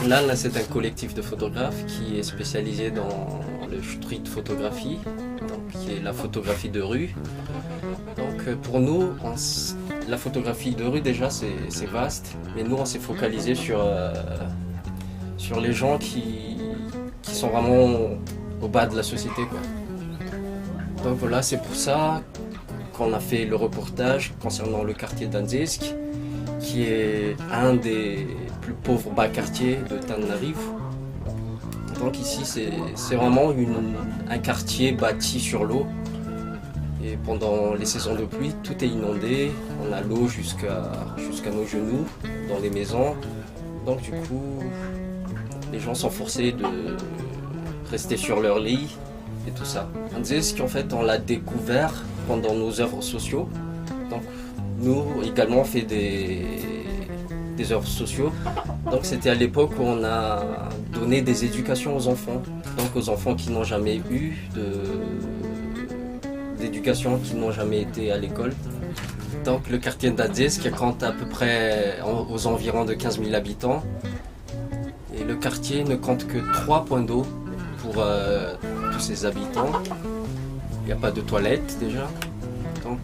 Là, c'est un collectif de photographes qui est spécialisé dans le street photographie, donc qui est la photographie de rue. Donc pour nous, la photographie de rue déjà c'est vaste, mais nous on s'est focalisé sur les gens qui sont vraiment au bas de la société, quoi. Donc voilà, c'est pour ça qu'on a fait le reportage concernant le quartier d'Andzisk, qui est un des plus pauvres bas quartiers de Tananarive. Donc ici c'est vraiment un quartier bâti sur l'eau. Et pendant les saisons de pluie, tout est inondé. On a l'eau jusqu'à nos genoux dans les maisons. Donc du coup, les gens sont forcés de rester sur leur lit et tout ça. Andzisk, en fait, on l'a découvert pendant nos œuvres sociaux. Donc nous également on fait des œuvres sociaux. Donc c'était à l'époque où on a donné des éducations aux enfants. Donc aux enfants qui n'ont jamais eu d'éducation, qui n'ont jamais été à l'école. Donc le quartier d'Andzisk compte à peu près aux environs de 15 000 habitants. Et le quartier ne compte que 3 points d'eau pour tous ses habitants. Il n'y a pas de toilettes déjà. Donc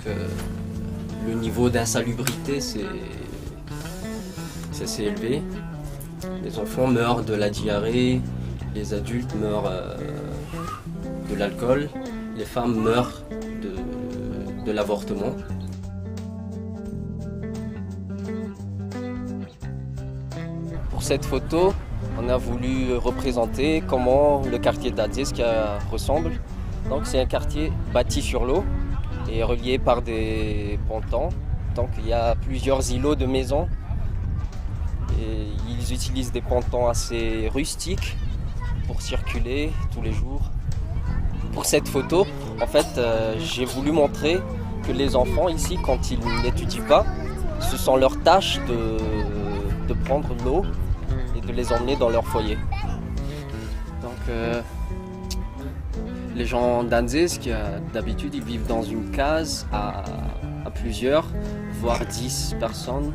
le niveau d'insalubrité c'est assez élevé. Les enfants meurent de la diarrhée, les adultes meurent de l'alcool, les femmes meurent de l'avortement. Pour cette photo, on a voulu représenter comment le quartier d'Andzisk ressemble. Donc c'est un quartier bâti sur l'eau et relié par des pontons. Donc il y a plusieurs îlots de maisons et ils utilisent des pontons assez rustiques pour circuler tous les jours. Pour cette photo, en fait, j'ai voulu montrer que les enfants ici, quand ils n'étudient pas, ce sont leur tâche de prendre l'eau et de les emmener dans leur foyer. Donc les gens d'Andzisk, d'habitude, ils vivent dans une case à plusieurs, voire 10 personnes.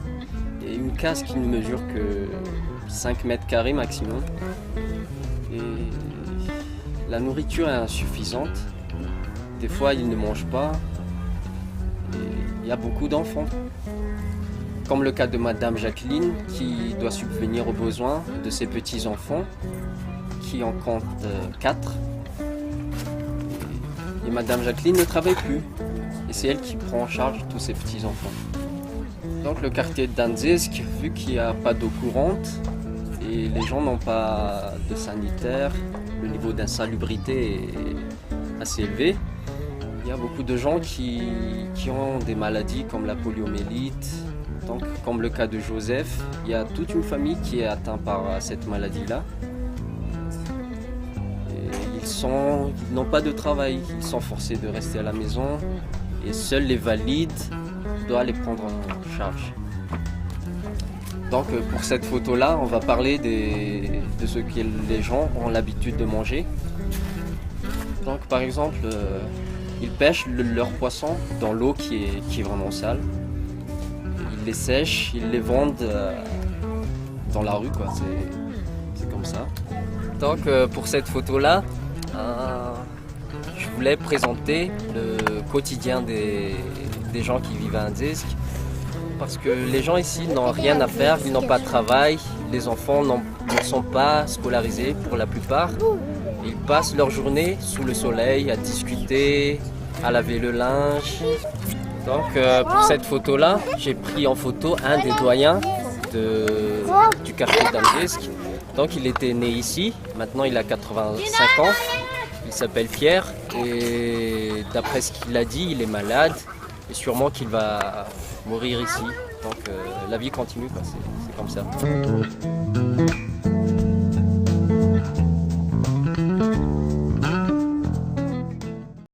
Et une case qui ne mesure que 5 mètres carrés maximum. Et la nourriture est insuffisante. Des fois, ils ne mangent pas. Et il y a beaucoup d'enfants. Comme le cas de Madame Jacqueline, qui doit subvenir aux besoins de ses petits-enfants, qui en compte 4. Et Madame Jacqueline ne travaille plus. Et c'est elle qui prend en charge tous ses petits-enfants. Donc le quartier d'Andzisk, vu qu'il n'y a pas d'eau courante et les gens n'ont pas de sanitaire, le niveau d'insalubrité est assez élevé. Il y a beaucoup de gens qui ont des maladies comme la poliomyélite. Donc, comme le cas de Joseph, il y a toute une famille qui est atteinte par cette maladie-là. Ils n'ont pas de travail, ils sont forcés de rester à la maison et seuls les valides doivent les prendre en charge. Donc pour cette photo-là, on va parler de ce que les gens ont l'habitude de manger. Donc par exemple, ils pêchent leurs poissons dans l'eau qui est vraiment sale. Ils les sèchent, ils les vendent dans la rue, quoi. C'est comme ça. Donc pour cette photo-là, je voulais présenter le quotidien des gens qui vivent à Andzisk. Parce que les gens ici n'ont rien à faire, ils n'ont pas de travail, les enfants ne sont pas scolarisés pour la plupart. Ils passent leur journée sous le soleil à discuter, à laver le linge. Donc pour cette photo-là, j'ai pris en photo un des doyens du quartier d'Andzisk. Donc il était né ici, maintenant il a 85 ans, il s'appelle Pierre et d'après ce qu'il a dit, il est malade et sûrement qu'il va mourir ici. Donc la vie continue, quoi. C'est comme ça.